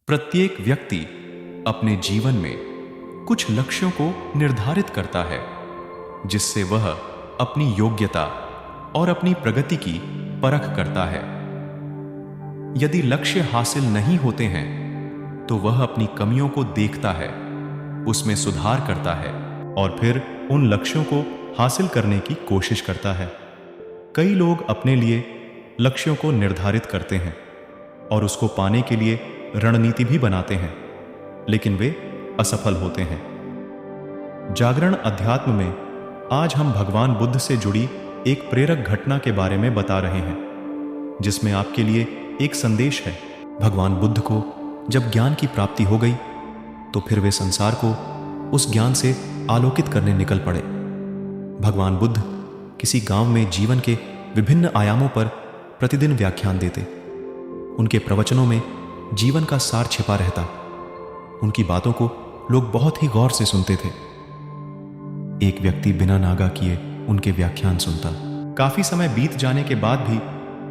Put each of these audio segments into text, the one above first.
प्रत्येक व्यक्ति अपने जीवन में कुछ लक्ष्यों को निर्धारित करता है जिससे वह अपनी योग्यता और अपनी प्रगति की परख करता है। यदि लक्ष्य हासिल नहीं होते हैं तो वह अपनी कमियों को देखता है, उसमें सुधार करता है और फिर उन लक्ष्यों को हासिल करने की कोशिश करता है। कई लोग अपने लिए लक्ष्यों को निर्धारित करते हैं और उसको पाने के लिए रणनीति भी बनाते हैं, लेकिन वे असफल होते हैं। जागरण अध्यात्म में आज हम भगवान बुद्ध से जुड़ी एक प्रेरक घटना के बारे में बता रहे हैं, जिसमें आपके लिए एक संदेश है। भगवान बुद्ध को जब ज्ञान की प्राप्ति हो गई तो फिर वे संसार को उस ज्ञान से आलोकित करने निकल पड़े। भगवान बुद्ध किसी गांव में जीवन के विभिन्न आयामों पर प्रतिदिन व्याख्यान देते। उनके प्रवचनों में जीवन का सार छिपा रहता। उनकी बातों को लोग बहुत ही गौर से सुनते थे। एक व्यक्ति बिना नागा किए उनके व्याख्यान सुनता। काफी समय बीत जाने के बाद भी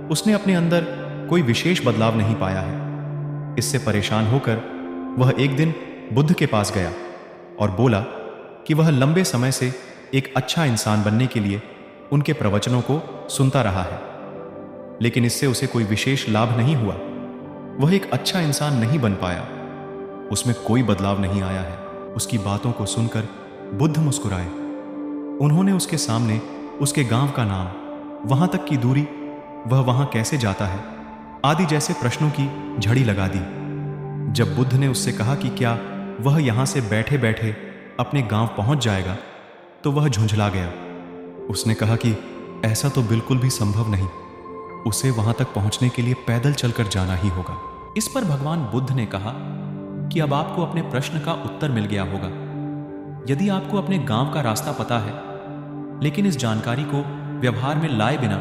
उसने अपने अंदर कोई विशेष बदलाव नहीं पाया है। इससे परेशान होकर वह एक दिन बुद्ध के पास गया और बोला कि वह लंबे समय से एक अच्छा इंसान बनने के लिए उनके प्रवचनों को सुनता रहा है, लेकिन इससे उसे कोई विशेष लाभ नहीं हुआ। वह एक अच्छा इंसान नहीं बन पाया, उसमें कोई बदलाव नहीं आया है। उसकी बातों को सुनकर बुद्ध मुस्कुराए। उन्होंने उसके सामने उसके गांव का नाम, वहां तक की दूरी, वह वहां कैसे जाता है आदि जैसे प्रश्नों की झड़ी लगा दी। जब बुद्ध ने उससे कहा कि क्या वह यहां से बैठे बैठे अपने गांव पहुंच जाएगा, तो वह झुंझला गया। उसने कहा कि ऐसा तो बिल्कुल भी संभव नहीं, उसे वहां तक पहुंचने के लिए पैदल चलकर जाना ही होगा। इस पर भगवान बुद्ध ने कहा कि अब आपको अपने प्रश्न का उत्तर मिल गया होगा। यदि आपको अपने गांव का रास्ता पता है, लेकिन इस जानकारी को व्यवहार में लाए बिना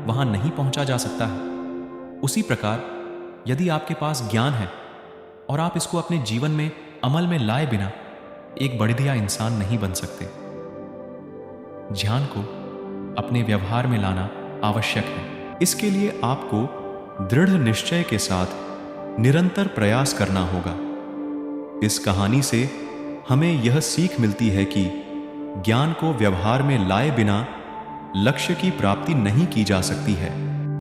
वहां नहीं पहुंचा जा सकता है, उसी प्रकार यदि आपके पास ज्ञान है और आप इसको अपने जीवन में अमल में लाए बिना एक बढ़िया इंसान नहीं बन सकते। ज्ञान को अपने व्यवहार में लाना आवश्यक है। इसके लिए आपको दृढ़ निश्चय के साथ निरंतर प्रयास करना होगा। इस कहानी से हमें यह सीख मिलती है कि ज्ञान को व्यवहार में लाए बिना लक्ष्य की प्राप्ति नहीं की जा सकती है।